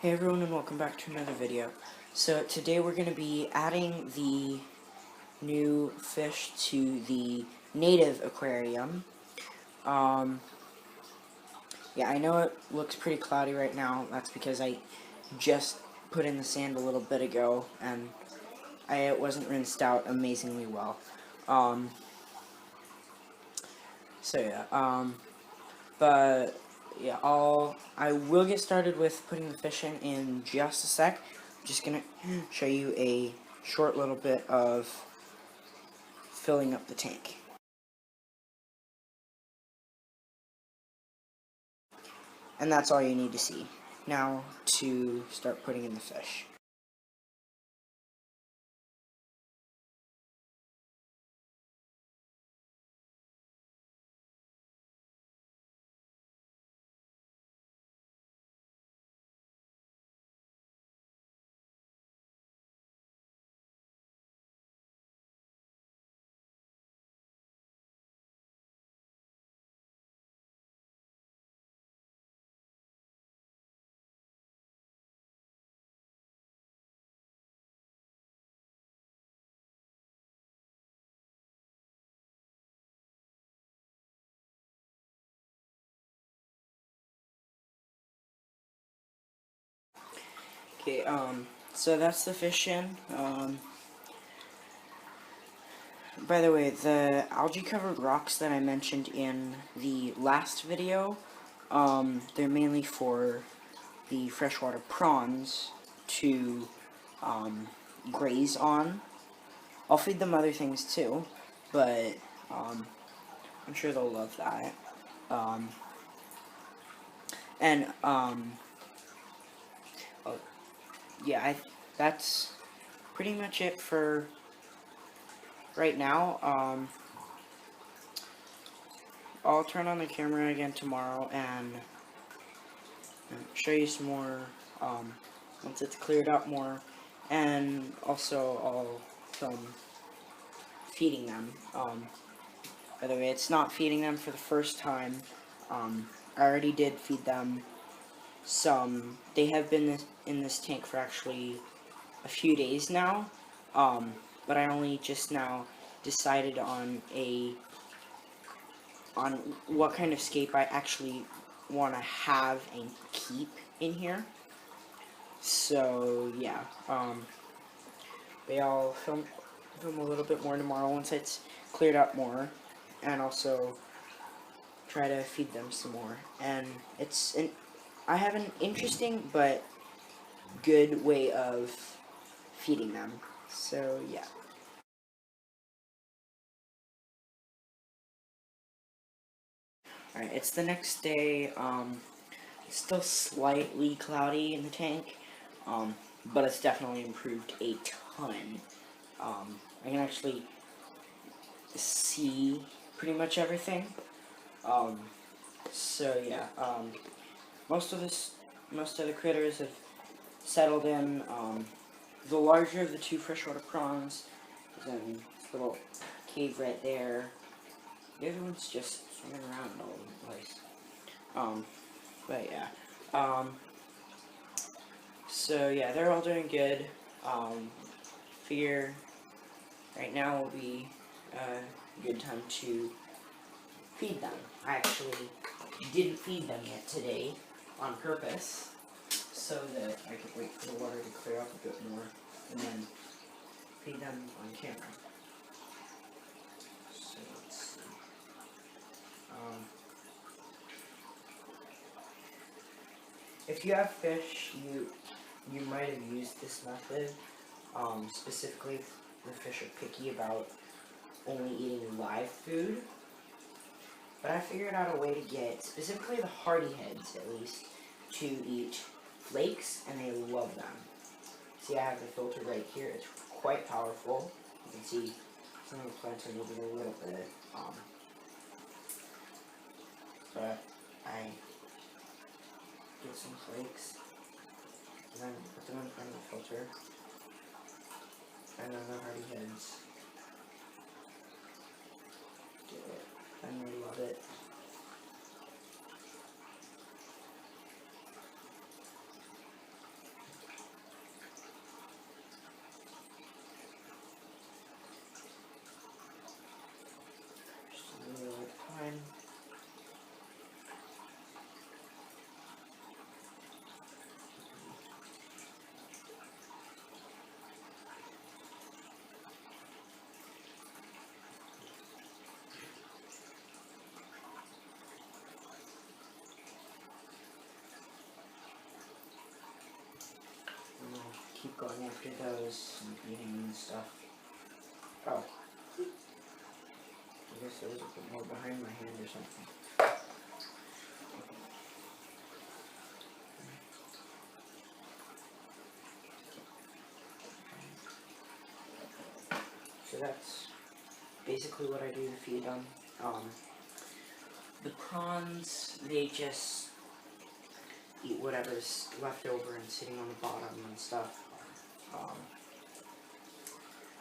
Hey everyone, and welcome back to another video. So today we're going to be adding the new fish to the native aquarium. Yeah, I know it looks pretty cloudy right now. That's because I just put in the sand a little bit ago and it wasn't rinsed out amazingly well. But yeah, I will get started with putting the fish in just a sec. I'm just gonna show you a short little bit of filling up the tank. And that's all you need to see. Now to start putting in the fish. Okay, so that's the fish in. By the way, the algae-covered rocks that I mentioned in the last video, they're mainly for the freshwater prawns to graze on. I'll feed them other things too, but I'm sure they'll love that. Oh, yeah, that's pretty much it for right now. I'll turn on the camera again tomorrow and show you some more once it's cleared up more, and also I'll film feeding them. By the way, it's not feeding them for the first time. I already did feed them some. They have been in this tank for actually a few days now, but I only just now decided on what kind of scape I actually want to have and keep in here. So yeah, I'll film a little bit more tomorrow once it's cleared up more, and also try to feed them some more. And I have an interesting but good way of feeding them. So yeah. Alright, it's the next day. It's still slightly cloudy in the tank, but it's definitely improved a ton. I can actually see pretty much everything. So yeah, most of the critters have settled in. The larger of the two freshwater prawns is in this little cave right there. The other one's just swimming around all over the place. But yeah. So yeah, they're all doing good. Figure right now will be a good time to feed them. I actually didn't feed them yet today on purpose, so that I could wait for the water to clear up a bit more and then feed them on camera. So let's see. If you have fish, you might have used this method. Specifically, the fish are picky about only eating live food. But I figured out a way to get, specifically the hardy heads at least, to eat flakes, and they love them. See, I have the filter right here. It's quite powerful. You can see some of the plants are moving a little bit. But I get some flakes, and then put them in front of the filter, and then the hardy heads do it, and they love it. keep going after those and eating and stuff. Oh. I guess there was a bit more behind my hand or something. So that's basically what I do to feed them. The prawns, they just eat whatever's left over and sitting on the bottom and stuff.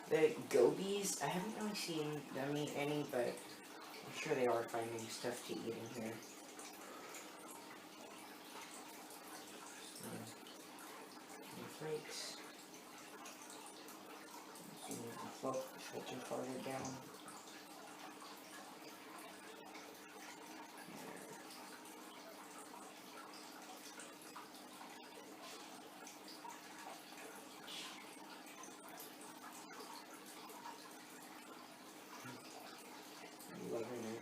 The gobies, I haven't really seen them eat any, but I'm sure they are finding stuff to eat in here. Flakes. So move the filter farther down. I'm loving it.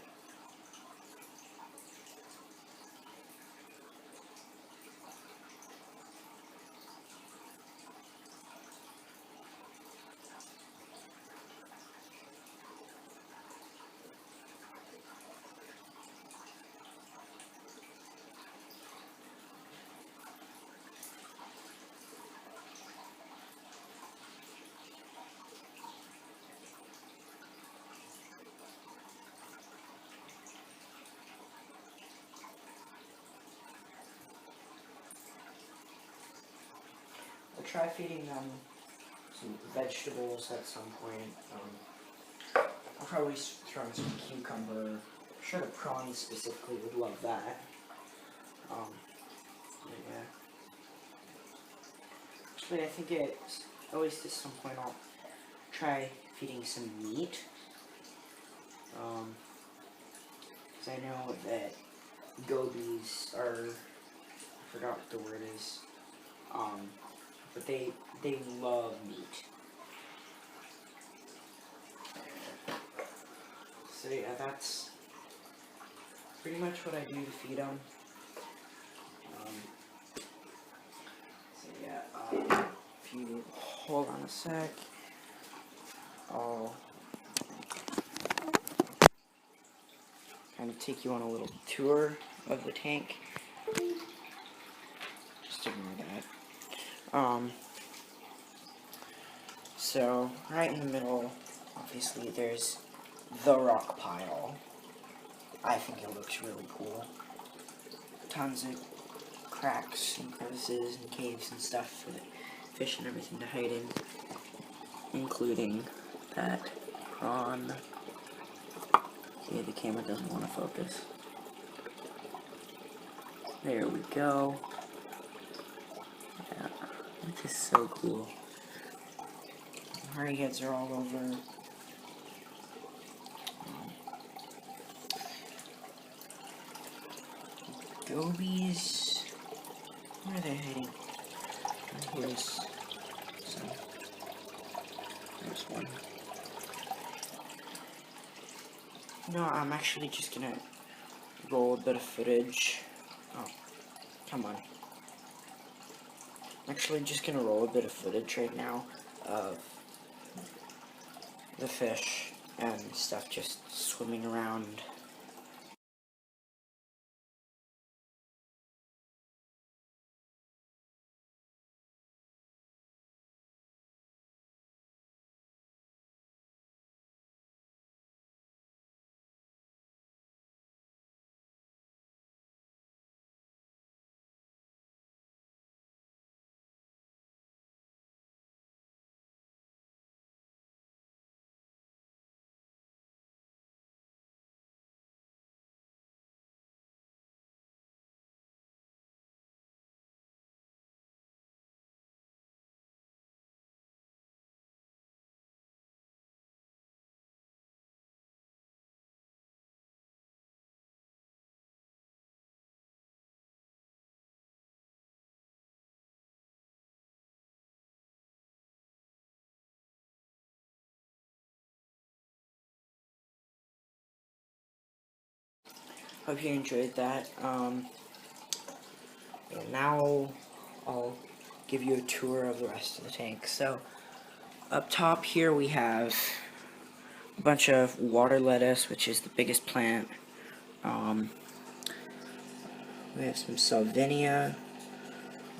I'll try feeding them some vegetables at some point. I'll probably throw in some cucumber. I'm sure the prawns specifically would love that. Yeah. Actually, I think at least at some point I'll try feeding some meat. Because I know that gobies are, I forgot what the word is, but they love meat. So yeah, that's pretty much what I do to feed them. So yeah, if you hold on a sec, I'll kind of take you on a little tour of the tank. Just ignore that. So right in the middle, obviously there's the rock pile. I think it looks really cool. Tons of cracks and crevices and caves and stuff for the fish and everything to hide in, including that prawn. Okay, the camera doesn't want to focus. There we go. Yeah, this is so cool. Hardy heads are all over. Gobies. Where are they hiding? Here's some. There's one. No, I'm actually just gonna roll a bit of footage. Oh, come on. I'm actually just gonna roll a bit of footage right now of the fish and stuff just swimming around. Hope you enjoyed that. And now I'll give you a tour of the rest of the tank. So, up top here we have a bunch of water lettuce, which is the biggest plant. We have some salvinia,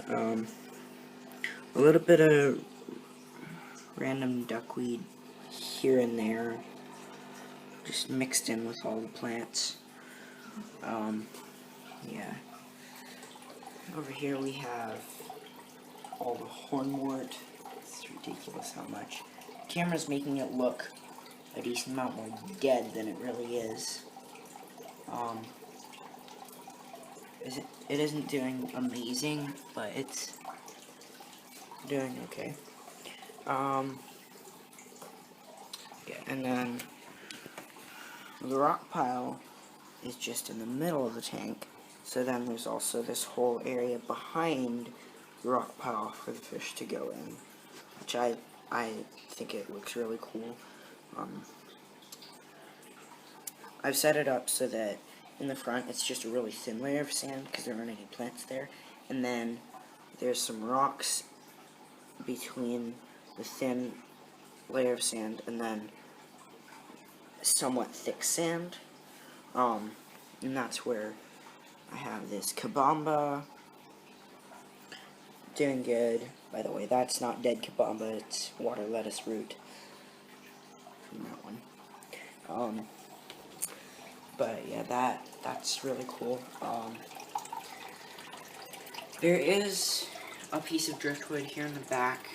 a little bit of random duckweed here and there, just mixed in with all the plants. Yeah. Over here we have all the hornwort. It's ridiculous how much. The camera's making it look a decent amount more dead than it really is. It isn't doing amazing, but it's doing okay. Yeah, and then the rock pile is just in the middle of the tank. So then there's also this whole area behind the rock pile for the fish to go in, which I think it looks really cool. I've set it up so that in the front it's just a really thin layer of sand because there aren't any plants there, and then there's some rocks between the thin layer of sand and then somewhat thick sand, and that's where I have this kabamba doing good. By the way, that's not dead kabamba, it's water lettuce root from that one. But yeah, that's really cool. There is a piece of driftwood here in the back.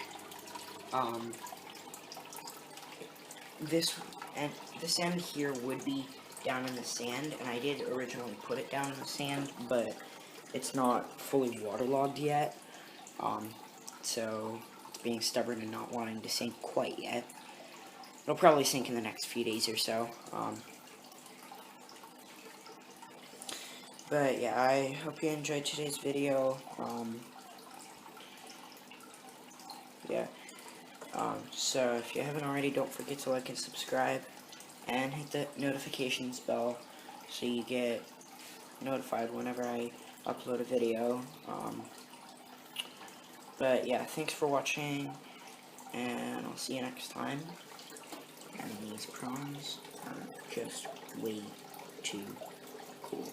This end here would be down in the sand, and I did originally put it down in the sand, but it's not fully waterlogged yet. So it's being stubborn and not wanting to sink quite yet. It'll probably sink in the next few days or so. But yeah, I hope you enjoyed today's video. Yeah. So if you haven't already, don't forget to like and subscribe, and hit the notifications bell so you get notified whenever I upload a video. But yeah, thanks for watching, and I'll see you next time. And these prawns are just way too cool.